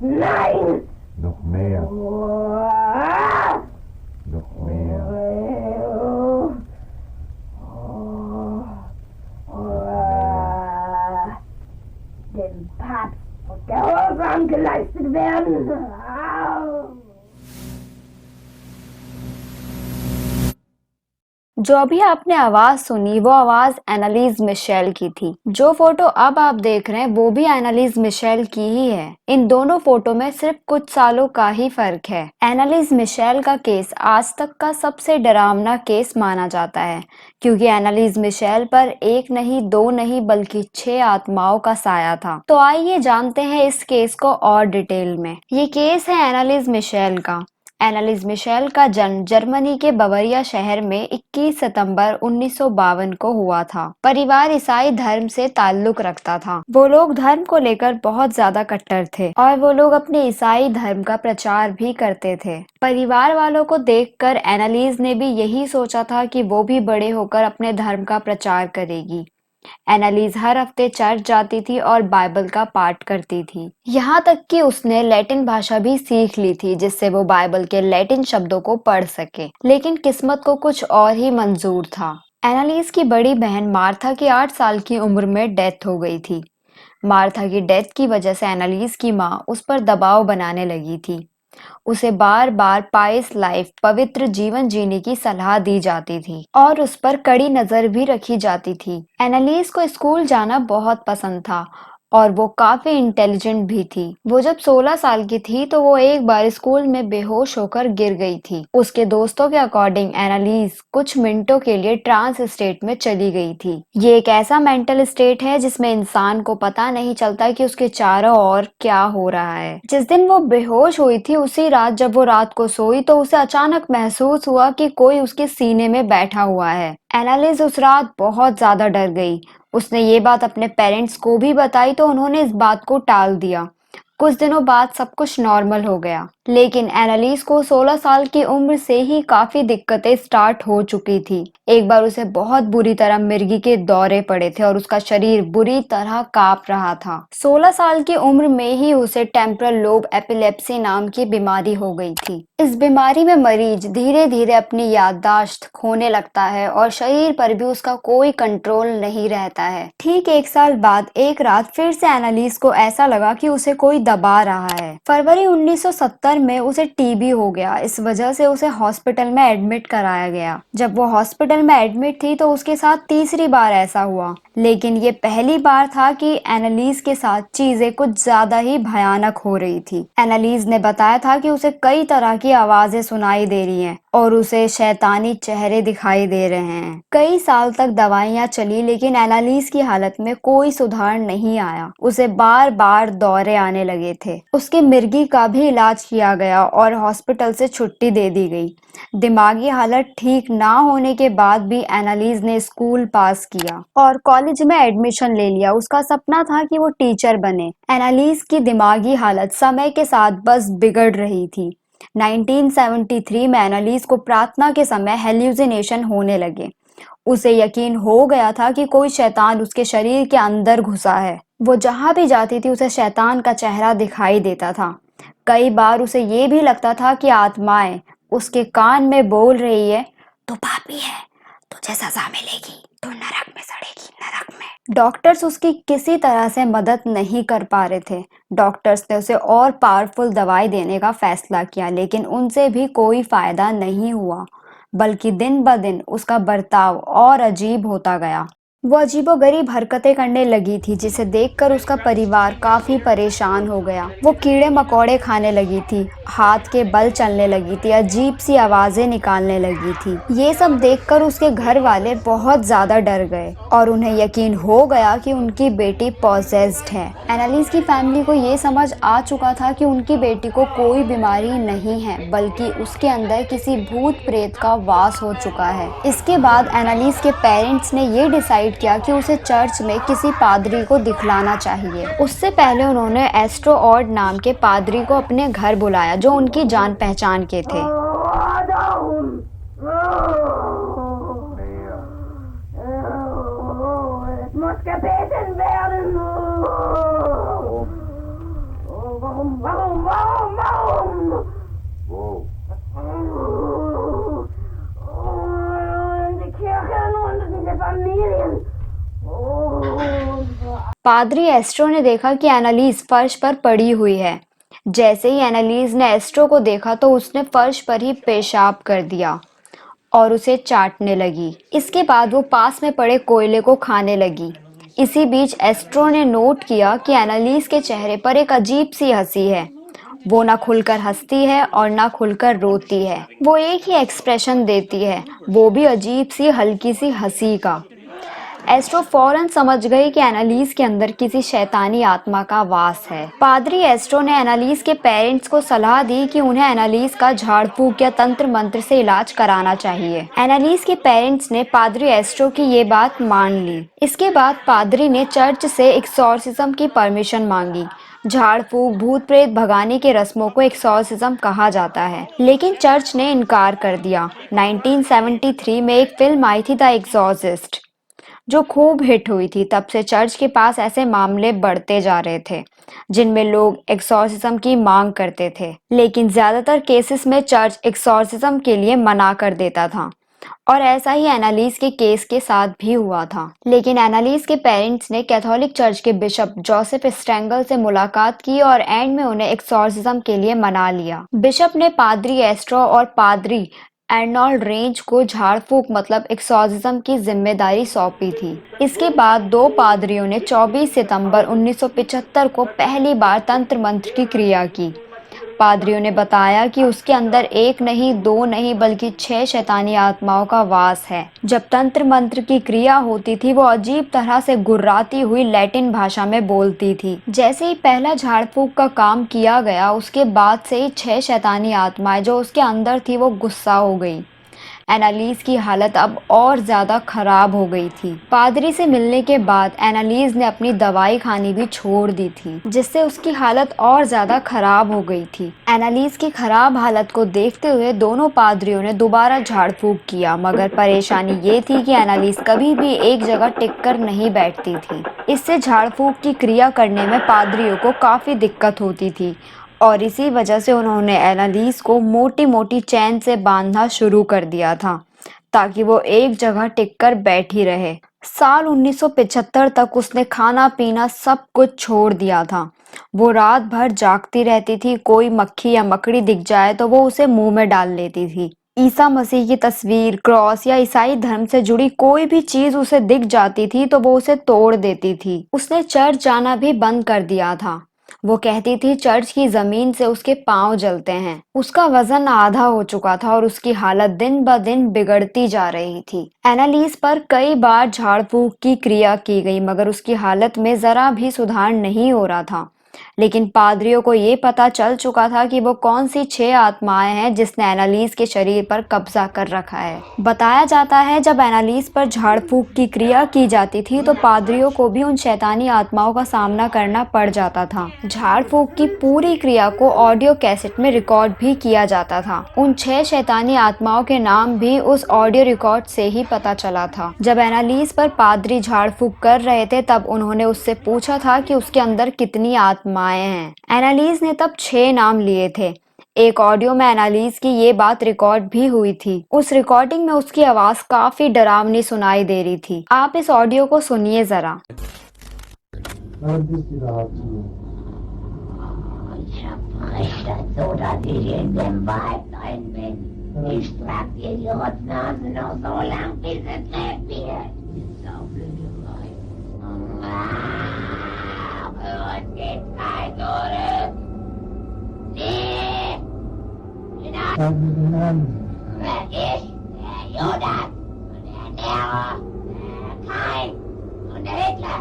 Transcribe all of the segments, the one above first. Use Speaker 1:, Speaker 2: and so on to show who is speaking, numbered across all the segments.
Speaker 1: Nein!
Speaker 2: Noch mehr. Noch mehr.
Speaker 1: Dem Papst muss Gehorsam geleistet werden.
Speaker 3: जो अभी आपने आवाज सुनी वो आवाज एनालीज मिशेल की थी। जो फोटो अब आप देख रहे हैं वो भी एनालीज मिशेल की ही है। इन दोनों फोटो में सिर्फ कुछ सालों का ही फर्क है। एनालीज मिशेल का केस आज तक का सबसे डरावना केस माना जाता है, क्योंकि एनालीज मिशेल पर एक नहीं, दो नहीं, बल्कि 6 आत्माओं का साया था। तो आइए जानते हैं इस केस को और डिटेल में। ये केस है एनालीज मिशेल का। एनालीज मिशेल का जन्म जर्मनी के बवरिया शहर में 21 सितंबर 1952 को हुआ था। परिवार ईसाई धर्म से ताल्लुक रखता था। वो लोग धर्म को लेकर बहुत ज्यादा कट्टर थे और वो लोग अपने ईसाई धर्म का प्रचार भी करते थे। परिवार वालों को देखकर एनालीज ने भी यही सोचा था कि वो भी बड़े होकर अपने धर्म का प्रचार करेगी। एनालीज हर हफ्ते चर्च जाती थी और बाइबल का पाठ करती थी। यहाँ तक कि उसने लैटिन भाषा भी सीख ली थी, जिससे वो बाइबल के लैटिन शब्दों को पढ़ सके। लेकिन किस्मत को कुछ और ही मंजूर था। एनालीज की बड़ी बहन मार्था की 8 साल की उम्र में डेथ हो गई थी। मार्था की डेथ की वजह से एनालीज की माँ उस पर दबाव बनाने लगी थी। उसे बार बार पाइस लाइफ, पवित्र जीवन जीने की सलाह दी जाती थी और उस पर कड़ी नजर भी रखी जाती थी। एनालीज को स्कूल जाना बहुत पसंद था और वो काफी इंटेलिजेंट भी थी। वो जब 16 साल की थी तो वो एक बार स्कूल में बेहोश होकर गिर गई थी। उसके दोस्तों के अकॉर्डिंग एनालीज कुछ मिनटों के लिए ट्रांस स्टेट में चली गई थी। ये एक ऐसा मेंटल स्टेट है जिसमें इंसान को पता नहीं चलता कि उसके चारों ओर क्या हो रहा है। जिस दिन वो बेहोश हुई थी उसी रात जब वो रात को सोई तो उसे अचानक महसूस हुआ कि कोई उसके सीने में बैठा हुआ है। एनालिस उस रात बहुत ज्यादा डर गई। उसने ये बात अपने पेरेंट्स को भी बताई तो उन्होंने इस बात को टाल दिया। कुछ दिनों बाद सब कुछ नॉर्मल हो गया, लेकिन एनालिस को 16 साल की उम्र से ही काफी दिक्कतें स्टार्ट हो चुकी थी। एक बार उसे बहुत बुरी तरह मिर्गी के दौरे पड़े थे और उसका शरीर बुरी तरह कांप रहा था। 16 साल की उम्र में ही उसे टेम्परल लोब एपिलेप्सी नाम की बीमारी हो गई थी। इस बीमारी में मरीज धीरे धीरे अपनी याददाश्त खोने लगता है और शरीर पर भी उसका कोई कंट्रोल नहीं रहता है। ठीक 1 साल बाद एक रात फिर से एनालिस को ऐसा लगा कि उसे कोई दबा रहा है। फरवरी 1970 में उसे टीबी हो गया। इस वजह से उसे हॉस्पिटल में एडमिट कराया गया। जब वो हॉस्पिटल में एडमिट थी तो उसके साथ तीसरी बार ऐसा हुआ, लेकिन ये पहली बार था कि एनालिस के साथ चीजें कुछ ज्यादा ही भयानक हो रही थी। एनालिस ने बताया था कि उसे कई तरह की आवाजें सुनाई दे रही हैं और उसे शैतानी चेहरे दिखाई दे रहे हैं। कई साल तक दवाइयां चली, लेकिन एनालिस की हालत में कोई सुधार नहीं आया। उसे बार बार दौरे आने लगे थे। उसके मिर्गी का भी इलाज किया गया और हॉस्पिटल से छुट्टी दे दी गई। दिमागी हालत ठीक ना होने के बाद भी एनालिस ने स्कूल पास किया और कॉलेज में एडमिशन ले लिया। उसका सपना था कि वो टीचर बने। एनालिस की दिमागी हालत समय के साथ बस बिगड़ रही थी। 1973 में एनालिस को प्रार्थना के समय हेल्यूसिनेशन होने लगे। उसे यकीन हो गया था कि कोई शैतान उसके शरीर के अंदर घुसा है। वो जहां भी जाती थी उसे शैतान का चेहरा दिखाई देता था। कई बार उसे ये भी लगता था कि आत्माएं उसके कान में बोल रही है, तू पापी है, तुझे सजा मिलेगी, तू नरक में सड़ेगी, नरक में। डॉक्टर्स उसकी किसी तरह से मदद नहीं कर पा रहे थे। डॉक्टर्स ने उसे और पावरफुल दवाई देने का फैसला किया, लेकिन उनसे भी कोई फायदा नहीं हुआ, बल्कि दिन ब दिन उसका बर्ताव और अजीब होता गया। वो अजीबोगरीब हरकतें करने लगी थी, जिसे देखकर उसका परिवार काफी परेशान हो गया। वो कीड़े मकोड़े खाने लगी थी, हाथ के बल चलने लगी थी, अजीब सी आवाजें निकालने लगी थी। ये सब देखकर उसके घर वाले बहुत ज्यादा डर गए और उन्हें यकीन हो गया कि उनकी बेटी पॉसेस्ड है। एनालिस की फैमिली को ये समझ आ चुका था कि उनकी बेटी को कोई बीमारी नहीं है, बल्कि उसके अंदर किसी भूत प्रेत का वास हो चुका है। इसके बाद एनालिस के पेरेंट्स ने ये डिसाइड किया कि उसे चर्च में किसी पादरी को दिखलाना चाहिए। उससे पहले उन्होंने एस्ट्रो ऑड नाम के पादरी को अपने घर बुलाया, जो उनकी जान पहचान के थे। पादरी एस्ट्रो ने देखा कि एनालीज फर्श पर पड़ी हुई है। जैसे ही एनालीज ने एस्ट्रो को देखा तो उसने फर्श पर ही पेशाब कर दिया और उसे चाटने लगी। इसके बाद वो पास में पड़े कोयले को खाने लगी। इसी बीच एस्ट्रो ने नोट किया कि एनालीज के चेहरे पर एक अजीब सी हंसी है। वो ना खुलकर हंसती है और ना खुलकर रोती है। वो एक ही एक्सप्रेशन देती है, वो भी अजीब सी हल्की सी हंसी का। एस्ट्रो फौरन समझ गई कि एनालीज के अंदर किसी शैतानी आत्मा का वास है। पादरी एस्ट्रो ने एनालीज के पेरेंट्स को सलाह दी कि उन्हें एनालीज का झाड़ फूक या तंत्र मंत्र से इलाज कराना चाहिए। एनालीज के पेरेंट्स ने पादरी एस्ट्रो की ये बात मान ली। इसके बाद पादरी ने चर्च से एक्सॉर्सिज्म की परमिशन मांगी। झाड़ फूक, भूत प्रेत भगाने के रस्मों को एक्सॉर्सिज्म कहा जाता है, लेकिन चर्च ने इनकार कर दिया। 1973 में एक फिल्म आई थी द एक्सॉर्सिस्ट, जो खूब हिट हुई थी। तब से चर्च के पास ऐसे मामले बढ़ते जा रहे थे जिनमें लोग एक्सॉर्सिज्म की मांग करते थे, लेकिन ज्यादातर केसेस में चर्च एक्सॉर्सिज्म के लिए मना कर देता था। और ऐसा ही एनालीज के केस के साथ भी हुआ था। लेकिन एनालीज के पेरेंट्स ने कैथोलिक चर्च के बिशप जोसेफ स्ट्रेंगल से मुलाकात की और एंड में उन्हें एक्सॉर्सिज्म के लिए मना लिया। बिशप ने पादरी एस्ट्रो और पादरी अर्नोल्ड रेंज को झाड़ फूक मतलब एक्सॉर्सिज्म की जिम्मेदारी सौंपी थी। इसके बाद दो पादरियों ने 24 सितंबर 1975 को पहली बार तंत्र मंत्र की क्रिया की। पादरियों ने बताया कि उसके अंदर एक नहीं, दो नहीं, बल्कि 6 शैतानी आत्माओं का वास है। जब तंत्र मंत्र की क्रिया होती थी वो अजीब तरह से गुर्राती हुई लैटिन भाषा में बोलती थी। जैसे ही पहला झाड़ फूक का काम किया गया उसके बाद से ही 6 शैतानी आत्माएं जो उसके अंदर थी वो गुस्सा हो गई। एनालीज की हालत अब और ज्यादा खराब हो गई थी। पादरी से मिलने के बाद एनालीज ने अपनी दवाई खानी भी छोड़ दी थी, जिससे उसकी हालत और ज्यादा खराब हो गई थी। एनालीज की खराब हालत को देखते हुए दोनों पादरियों ने दोबारा झाड़ फूक किया, मगर परेशानी ये थी कि एनालीज कभी भी एक जगह टिक कर नहीं बैठती थी। इससे झाड़ फूक की क्रिया करने में पादरियों को काफी दिक्कत होती थी और इसी वजह से उन्होंने एनालीज को मोटी मोटी चैन से बांधना शुरू कर दिया था ताकि वो एक जगह टिककर बैठी रहे। साल 1975 तक उसने खाना पीना सब कुछ छोड़ दिया था। वो रात भर जागती रहती थी। कोई मक्खी या मकड़ी दिख जाए तो वो उसे मुंह में डाल लेती थी। ईसा मसीह की तस्वीर, क्रॉस या ईसाई धर्म से जुड़ी कोई भी चीज उसे दिख जाती थी तो वो उसे तोड़ देती थी। उसने चर्च जाना भी बंद कर दिया था। वो कहती थी चर्च की जमीन से उसके पांव जलते हैं। उसका वजन आधा हो चुका था और उसकी हालत दिन ब दिन बिगड़ती जा रही थी। एनालीज पर कई बार झाड़ फूक की क्रिया की गई मगर उसकी हालत में जरा भी सुधार नहीं हो रहा था। लेकिन पादरियों को ये पता चल चुका था कि वो कौन सी 6 आत्माएं हैं जिसने एनालीज के शरीर पर कब्जा कर रखा है। बताया जाता है जब एनालीज पर झाड़ फूक की क्रिया की जाती थी तो पादरियों को भी उन शैतानी आत्माओं का सामना करना पड़ जाता था। झाड़ फूक की पूरी क्रिया को ऑडियो कैसेट में रिकॉर्ड भी किया जाता था। उन 6 शैतानी आत्माओं के नाम भी उस ऑडियो रिकॉर्ड से ही पता चला था। जब एनालीज पर पादरी झाड़ फूक कर रहे थे तब उन्होंने उससे पूछा था कि उसके अंदर कितनी आत्माएं हैं। एनालीज ने तब 6 नाम लिए थे। एक ऑडियो में एनालीज की ये बात रिकॉर्ड भी हुई थी। उस रिकॉर्डिंग में उसकी आवाज काफी डरावनी सुनाई दे रही थी। आप इस ऑडियो को सुनिए जरा।
Speaker 1: Spricht das so, dass ich in dem Wald rein bin? Ich trag dir die Rotznase noch so lang, bis es lebt wird. Und geht kein zurück. Nee. Wer ich, der Judas und der Nero, der Kain und der Hitler.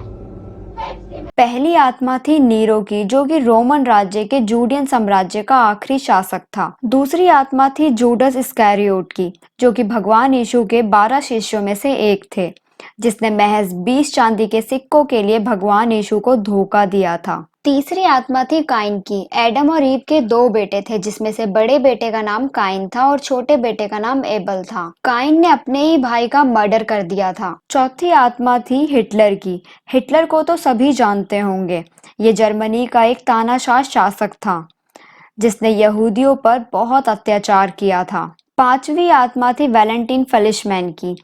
Speaker 3: पहली आत्मा थी Nero की, जो कि Roman राज्य के जूडियन साम्राज्य का आखिरी शासक था। दूसरी आत्मा थी जूडस इस्करियोट की, जो कि भगवान यीशु के 12 शिष्यों में से एक थे, जिसने महज 20 चांदी के सिक्कों के लिए भगवान यीशु को धोखा दिया था। तीसरी आत्मा थी काइन की। एडम और ईव के 2 बेटे थे, जिसमें से बड़े बेटे का नाम काइन था और छोटे बेटे का नाम एबल था। काइन ने अपने ही भाई का मर्डर कर दिया था। चौथी आत्मा थी हिटलर की। हिटलर को तो सभी जानते होंगे। ये जर्मनी का एक तानाशाह शासक था जिसने यहूदियों पर बहुत अत्याचार किया था। पांचवी आत्मा थी वैलेंटाइन फेलिशमैन की,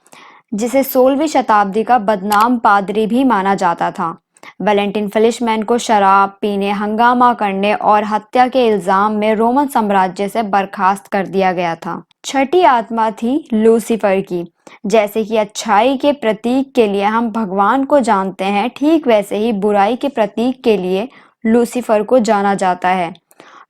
Speaker 3: जिसे 16वीं शताब्दी का बदनाम पादरी भी माना जाता था। वैलेंटिन फिलिशमैन को शराब पीने, हंगामा करने और हत्या के इल्जाम में रोमन साम्राज्य से बर्खास्त कर दिया गया था। छठी आत्मा थी लूसीफर की। जैसे कि अच्छाई के प्रतीक के लिए हम भगवान को जानते हैं, ठीक वैसे ही बुराई के प्रतीक के लिए लूसीफर को जाना जाता है।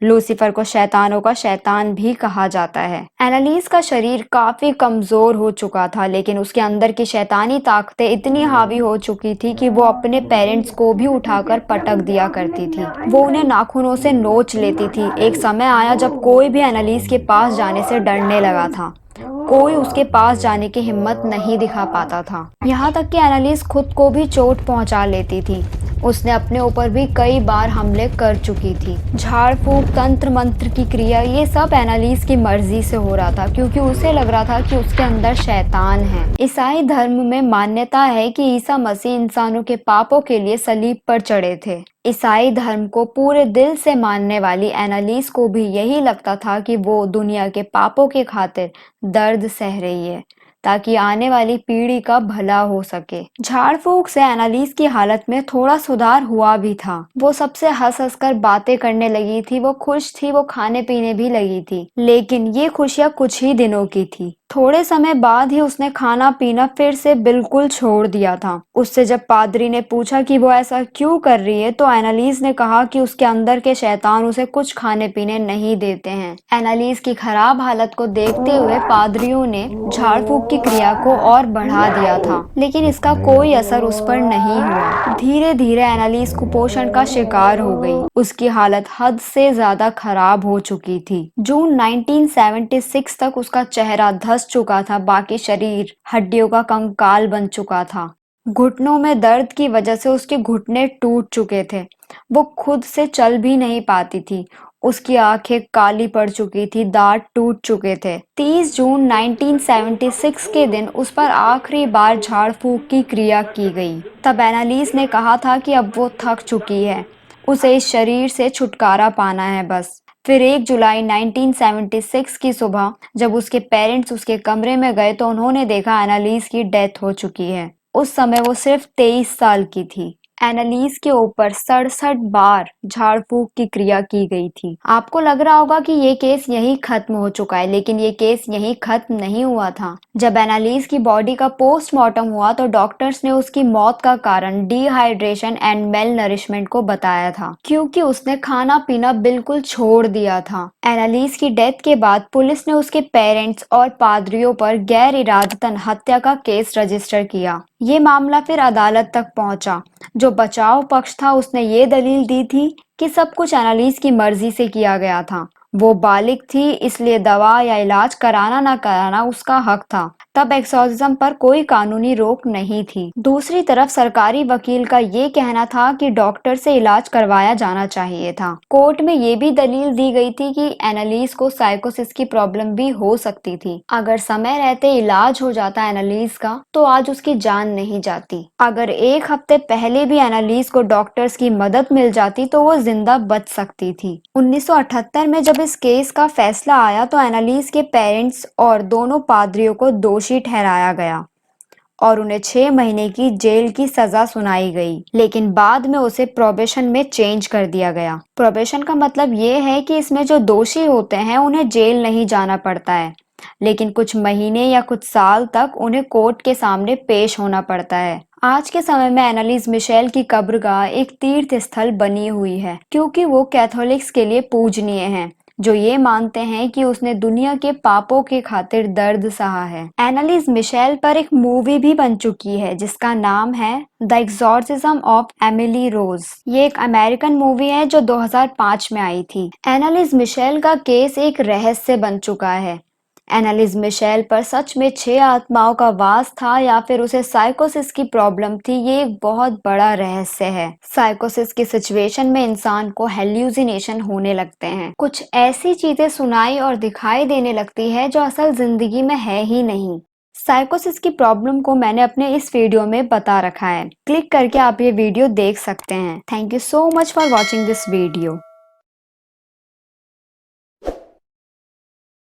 Speaker 3: लूसीफर को शैतानों का शैतान भी कहा जाता है। एनालिस का शरीर काफी कमजोर हो चुका था, लेकिन उसके अंदर की शैतानी ताकतें इतनी हावी हो चुकी थी कि वो अपने पेरेंट्स को भी उठाकर पटक दिया करती थी। वो उन्हें नाखूनों से नोच लेती थी। एक समय आया जब कोई भी एनालिस के पास जाने से डरने लगा था। कोई उसके पास जाने की हिम्मत नहीं दिखा पाता था। यहाँ तक कि एनालिस खुद को भी चोट पहुंचा लेती थी। उसने अपने ऊपर भी कई बार हमले कर चुकी थी। झाड़ फूक, तंत्र मंत्र की क्रिया, ये सब एनालिस की मर्जी से हो रहा था, क्योंकि उसे लग रहा था कि उसके अंदर शैतान है। ईसाई धर्म में मान्यता है कि ईसा मसीह इंसानों के पापों के लिए सलीब पर चढ़े थे। ईसाई धर्म को पूरे दिल से मानने वाली एनालिस को भी यही लगता था कि वो दुनिया के पापों के खातिर दर्द सह रही है, ताकि आने वाली पीढ़ी का भला हो सके। झाड़ फूक से एनालिस की हालत में थोड़ा सुधार हुआ भी था। वो सबसे हंस हंस कर बातें करने लगी थी, वो खुश थी, वो खाने पीने भी लगी थी। लेकिन ये खुशियां कुछ ही दिनों की थी। थोड़े समय बाद ही उसने खाना पीना फिर से बिल्कुल छोड़ दिया था। उससे जब पादरी ने पूछा कि वो ऐसा क्यों कर रही है, तो एनालिस ने कहा कि उसके अंदर के शैतान उसे कुछ खाने पीने नहीं देते हैं। एनालिस की खराब हालत को देखते हुए पादरियों ने झाड़ फूक की क्रिया को और बढ़ा दिया था, लेकिन इसका कोई असर उस पर नहीं हुआ। धीरे धीरे एनालिस कुपोषण का शिकार हो गई। उसकी हालत हद से ज्यादा खराब हो चुकी थी। जून 1976 तक उसका चेहरा धंस चुका था, बाकी शरीर हड्डियों का कंकाल बन चुका था। घुटनों में दर्द की वजह से उसके घुटने टूट चुके थे। वो खुद से चल भी नहीं पाती थी। उसकी आंखें काली पड़ चुकी थी, दांत टूट चुके थे। 30 जून 1976 के दिन उस पर आखिरी बार झाड़ फूक की क्रिया की गई। तब एनालिस ने कहा था कि अब वो थक चुकी है, उसे इस शरीर से छुटकारा पाना है बस। फिर 1 जुलाई 1976 की सुबह जब उसके पेरेंट्स उसके कमरे में गए तो उन्होंने देखा एनालिस की डेथ हो चुकी है। उस समय वो सिर्फ 23 साल की थी। एनालिस के ऊपर 67 बार झाड़ फूक की क्रिया की गई थी। आपको लग रहा होगा कि ये केस यही खत्म हो चुका है, लेकिन ये केस यही खत्म नहीं हुआ था। जब एनालिस की बॉडी का पोस्टमार्टम हुआ तो डॉक्टर्स ने उसकी मौत का कारण डिहाइड्रेशन एंड मेल नरिशमेंट को बताया था, क्योंकि उसने खाना पीना बिल्कुल छोड़ दिया था। एनालिस की डेथ के बाद पुलिस ने उसके पेरेंट्स और पादरियों पर गैर इरादतन हत्या का केस रजिस्टर किया। ये मामला फिर अदालत तक पहुंचा। जो बचाव पक्ष था उसने ये दलील दी थी कि सब कुछ एनालिस की मर्जी से किया गया था। वो बालिग थी, इसलिए दवा या इलाज कराना ना कराना उसका हक था। तब एक्सोर्सिज्म पर कोई कानूनी रोक नहीं थी। दूसरी तरफ सरकारी वकील का ये कहना था कि डॉक्टर से इलाज करवाया जाना चाहिए था। कोर्ट में ये भी दलील दी गई थी कि एनालिस को साइकोसिस की प्रॉब्लम भी हो सकती थी। अगर समय रहते इलाज हो जाता एनालिस का तो आज उसकी जान नहीं जाती। अगर 1 हफ्ते पहले भी एनालिस को डॉक्टर्स की मदद मिल जाती तो वो जिंदा बच सकती थी। 1978 में जब इस केस का फैसला आया तो एनालिस के पेरेंट्स और दोनों पादरियों को दोषी ठहराया गया और उन्हें 6 महीने की जेल की सजा सुनाई गई, लेकिन बाद में उसे प्रोबेशन में चेंज कर दिया गया। प्रोबेशन का मतलब ये है कि इसमें जो दोषी होते हैं उन्हें जेल नहीं जाना पड़ता है, लेकिन कुछ महीने या कुछ साल तक उन्हें कोर्ट के सामने पेश होना पड़ता है। आज के समय में एनालिस मिशेल की कब्रगाह एक तीर्थ स्थल बनी हुई है, क्योंकि वो कैथोलिक्स के लिए पूजनीय है, जो ये मानते हैं कि उसने दुनिया के पापों के खातिर दर्द सहा है। एनालिस मिशेल पर एक मूवी भी बन चुकी है जिसका नाम है द एक्सॉर्सिज्म ऑफ एमिली रोज। ये एक अमेरिकन मूवी है जो 2005 में आई थी। एनालिस मिशेल का केस एक रहस्य बन चुका है। एनालिस मिशेल पर सच में 6 आत्माओं का वास था या फिर उसे साइकोसिस की प्रॉब्लम थी, ये एक बहुत बड़ा रहस्य है। साइकोसिस की सिचुएशन में इंसान को हेल्यूसिनेशन होने लगते हैं। कुछ ऐसी चीजें सुनाई और दिखाई देने लगती है जो असल जिंदगी में है ही नहीं। साइकोसिस की प्रॉब्लम को मैंने अपने इस वीडियो में बता रखा है। क्लिक करके आप ये वीडियो देख सकते हैं। Thank you so much for watching this video.